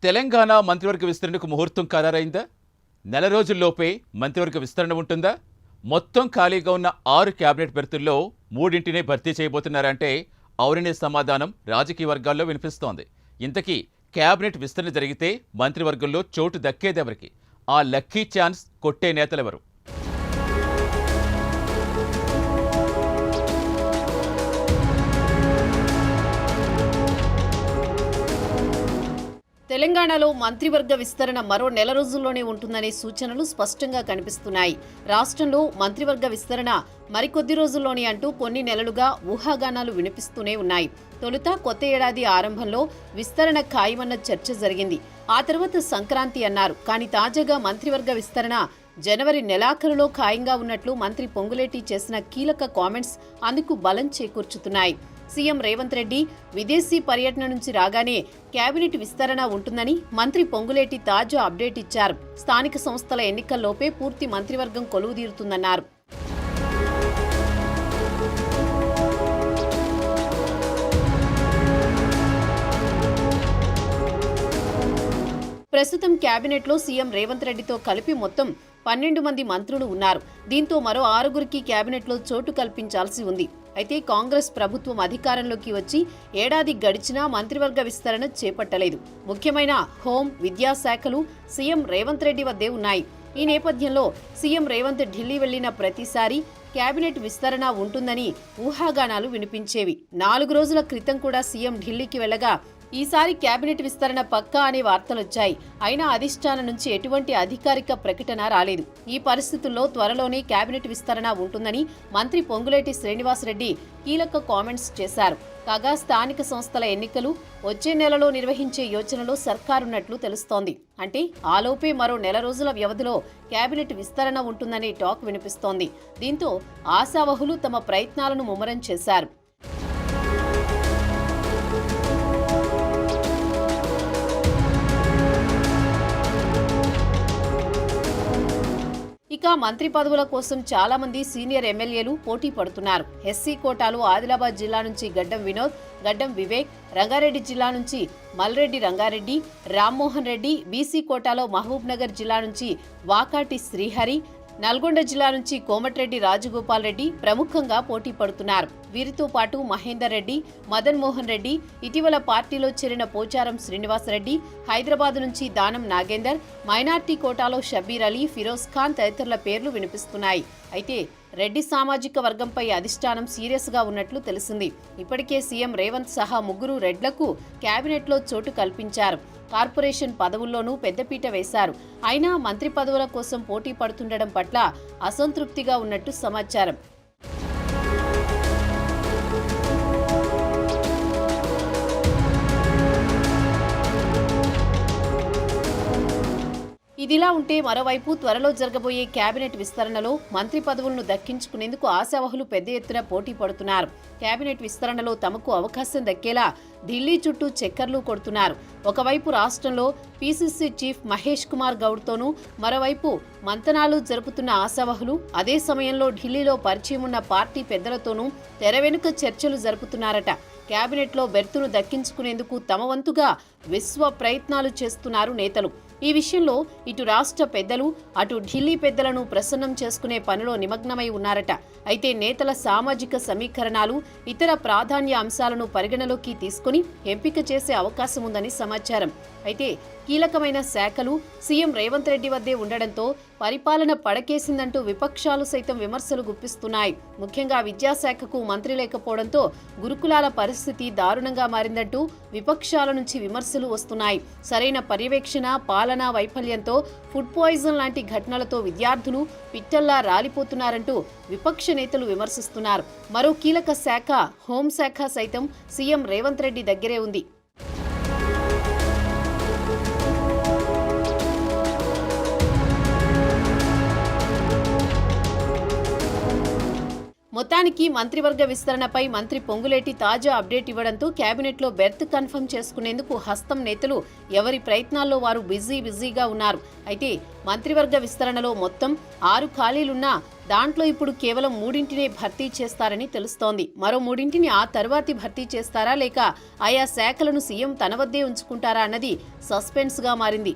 తెలంగాణ మంత్రివర్గ విస్తరణకు ముహూర్తం ఖరారైందా? నెల రోజుల్లోపే మంత్రివర్గ విస్తరణ ఉంటుందా? మొత్తం ఖాళీగా ఉన్న 6 క్యాబినెట్ బెర్తుల్లో 3ంటినే భర్తీ చేయబోతున్నారంటే అవుననే సమాధానం రాజకీయ వర్గాల్లో వినిపిస్తోంది. ఇంతకీ క్యాబినెట్ విస్తరణ జరిగితే మంత్రివర్గంలో చోటు దక్కేదెవరికి? ఆ లక్కీ ఛాన్స్ కొట్టే నేతలెవరు? తెలంగాణలో మంత్రివర్గ విస్తరణ మరో నెల రోజుల్లోనే ఉంటుందనే సూచనలు స్పష్టంగా కనిపిస్తున్నాయి. రాష్ట్రంలో మంత్రివర్గ విస్తరణ మరికొద్ది రోజుల్లోనే అంటూ కొన్ని నెలలుగా ఊహాగానాలు వినిపిస్తూనే ఉన్నాయి. తొలుత కొత్త ఏడాది ఆరంభంలో విస్తరణ ఖాయమన్న చర్చ జరిగింది. ఆ తర్వాత సంక్రాంతి అన్నారు. కానీ తాజాగా మంత్రివర్గ విస్తరణ జనవరి నెలాఖరులో ఖాయంగా ఉన్నట్లు మంత్రి పొంగులేటి చేసిన కీలక కామెంట్స్ అందుకు బలం చేకూర్చుతున్నాయి. సీఎం రేవంత్ రెడ్డి విదేశీ పర్యటన నుంచి రాగానే కేబినెట్ విస్తరణ ఉంటుందని మంత్రి పొంగులేటి తాజా అప్డేట్ ఇచ్చారు. స్థానిక సంస్థల ఎన్నికల్లోపే పూర్తి మంత్రివర్గం కొలువుదీరుతుందన్నారు. ప్రస్తుతం కేబినెట్లో సీఎం రేవంత్ రెడ్డితో కలిపి మొత్తం 12 మంది మంత్రులు ఉన్నారు. దీంతో మరో 6గురికి కేబినెట్లో చోటు కల్పించాల్సి ఉంది. అయితే కాంగ్రెస్ ప్రభుత్వం అధికారంలోకి వచ్చి ఏడాది గడిచినా మంత్రివర్గ విస్తరణ చేపట్టలేదు. ముఖ్యమైన హోం, విద్యాశాఖలు సీఎం రేవంత్ రెడ్డి వద్దే ఉన్నాయి. ఈ నేపథ్యంలో సీఎం రేవంత్ ఢిల్లీ వెళ్లిన ప్రతిసారి కేబినెట్ విస్తరణ ఉంటుందని ఊహాగానాలు వినిపించేవి. 4 రోజుల క్రితం కూడా సీఎం ఢిల్లీకి వెళ్లగా ఈసారి కేబినెట్ విస్తరణ పక్కా అనే వార్తలొచ్చాయి. అయినా అధిష్టానం నుంచి ఎటువంటి అధికారిక ప్రకటన రాలేదు. ఈ పరిస్థితుల్లో త్వరలోనే కేబినెట్ విస్తరణ ఉంటుందని మంత్రి పొంగులేటి శ్రీనివాసరెడ్డి కీలక కామెంట్స్ చేశారు. కాగా స్థానిక సంస్థల ఎన్నికలు వచ్చే నెలలో నిర్వహించే యోచనలో సర్కారున్నట్లు తెలుస్తోంది. అంటే ఆలోపే మరో నెల రోజుల వ్యవధిలో కేబినెట్ విస్తరణ ఉంటుందనే టాక్ వినిపిస్తోంది. దీంతో ఆశావహులు తమ ప్రయత్నాలను ముమ్మరం చేశారు. ఇక మంత్రి పదవుల కోసం చాలా మంది సీనియర్ ఎమ్మెల్యేలు పోటీ పడుతున్నారు. ఎస్సీ కోటాలో ఆదిలాబాద్ జిల్లా నుంచి గడ్డం వినోద్, గడ్డం వివేక్, రంగారెడ్డి జిల్లా నుంచి మల్రెడ్డి రంగారెడ్డి, రామ్మోహన్ రెడ్డి, బీసీ కోటాలో మహబూబ్ నగర్ జిల్లా నుంచి వాకాటి శ్రీహరి, నల్గొండ జిల్లా నుంచి కోమటిరెడ్డి రాజగోపాల్ రెడ్డి ప్రముఖంగా పోటీ పడుతున్నారు. వీరితో పాటు మహేందర్ రెడ్డి, మదన్ మోహన్ రెడ్డి, ఇటీవల పార్టీలో చేరిన పోచారం శ్రీనివాసరెడ్డి, హైదరాబాద్ నుంచి దానం నాగేందర్, మైనార్టీ కోటాలో షబీర్ అలీ, ఫిరోజ్ ఖాన్ తదితరుల పేర్లు వినిపిస్తున్నాయి. అయితే రెడ్డి సామాజిక వర్గంపై అధిష్టానం సీరియస్ గా ఉన్నట్లు తెలిసింది. ఇప్పటికే సీఎం రేవంత్ సహా 3 రెడ్లకు కేబినెట్లో చోటు కల్పించారు. కార్పొరేషన్ పదవుల్లోనూ పెద్దపీట వేశారు. అయినా మంత్రి పదవుల కోసం పోటీ పడుతుండడం పట్ల అసంతృప్తిగా ఉన్నట్టు సమాచారం. ఇదిలా ఉంటే మరోవైపు త్వరలో జరగబోయే కేబినెట్ విస్తరణలో మంత్రి పదవులను దక్కించుకునేందుకు ఆశావహులు పెద్ద ఎత్తున పోటీ పడుతున్నారు. కేబినెట్ విస్తరణలో తమకు అవకాశం దక్కేలా ఢిల్లీ చుట్టూ చక్కర్లు కొడుతున్నారు. ఒకవైపు రాష్ట్రంలో పీసీసీ చీఫ్ మహేష్ కుమార్ గౌడ్తోనూ, మరోవైపు మంతనాలు జరుపుతున్న ఆశావహులు అదే సమయంలో ఢిల్లీలో పరిచయం ఉన్న పార్టీ పెద్దలతోనూ తెర వెనుక చర్చలు జరుపుతున్నారట. కేబినెట్లో బెర్తును దక్కించుకునేందుకు తమ వంతుగా విశ్వ ప్రయత్నాలు చేస్తున్నారు నేతలు. ఈ విషయంలో ఇటు రాష్ట్ర పెద్దలు, అటు ఢిల్లీ పెద్దలను ప్రసన్నం చేసుకునే పనిలో నిమగ్నమై ఉన్నారట. అయితే నేతల సామాజిక సమీకరణాలు, ఇతర ప్రాధాన్య అంశాలను పరిగణలోకి తీసుకుని ఎంపిక చేసే అవకాశం ఉందని సమాచారం. అయితే కీలకమైన శాఖలు సీఎం రేవంత్ రెడ్డి వద్దే ఉండడంతో పరిపాలన పడకేసిందంటూ విపక్షాలు సైతం విమర్శలు గుప్పిస్తున్నాయి. ముఖ్యంగా విద్యాశాఖకు మంత్రి లేకపోవడంతో గురుకులాల పరిస్థితి దారుణంగా మారిందంటూ విపక్షాల నుంచి విమర్శలు వస్తున్నాయి. సరైన పర్యవేక్షణ, పాలనా వైఫల్యంతో ఫుడ్ పాయిజన్ లాంటి ఘటనలతో విద్యార్థులు పిట్టల్లా రాలిపోతున్నారంటూ విపక్ష నేతలు విమర్శిస్తున్నారు. మరో కీలక శాఖ హోంశాఖ సైతం సీఎం రేవంత్ రెడ్డి దగ్గరే ఉంది. మొత్తానికి మొత్తానికి మంత్రివర్గ విస్తరణపై మంత్రి పొంగులేటి తాజా అప్డేట్ ఇవ్వడంతో కేబినెట్లో బెర్త్ కన్ఫర్మ్ చేసుకునేందుకు హస్తం నేతలు ఎవరి ప్రయత్నాల్లో వారు బిజీగా ఉన్నారు. అయితే మంత్రివర్గ విస్తరణలో మొత్తం 6 ఖాళీలున్నా దాంట్లో ఇప్పుడు కేవలం 3ంటినే భర్తీ చేస్తారని తెలుస్తోంది. మరో 3ంటిని ఆ తర్వాతి భర్తీ చేస్తారా లేక ఆయా శాఖలను సీఎం తన వద్దే ఉంచుకుంటారా అన్నది సస్పెన్స్గా మారింది.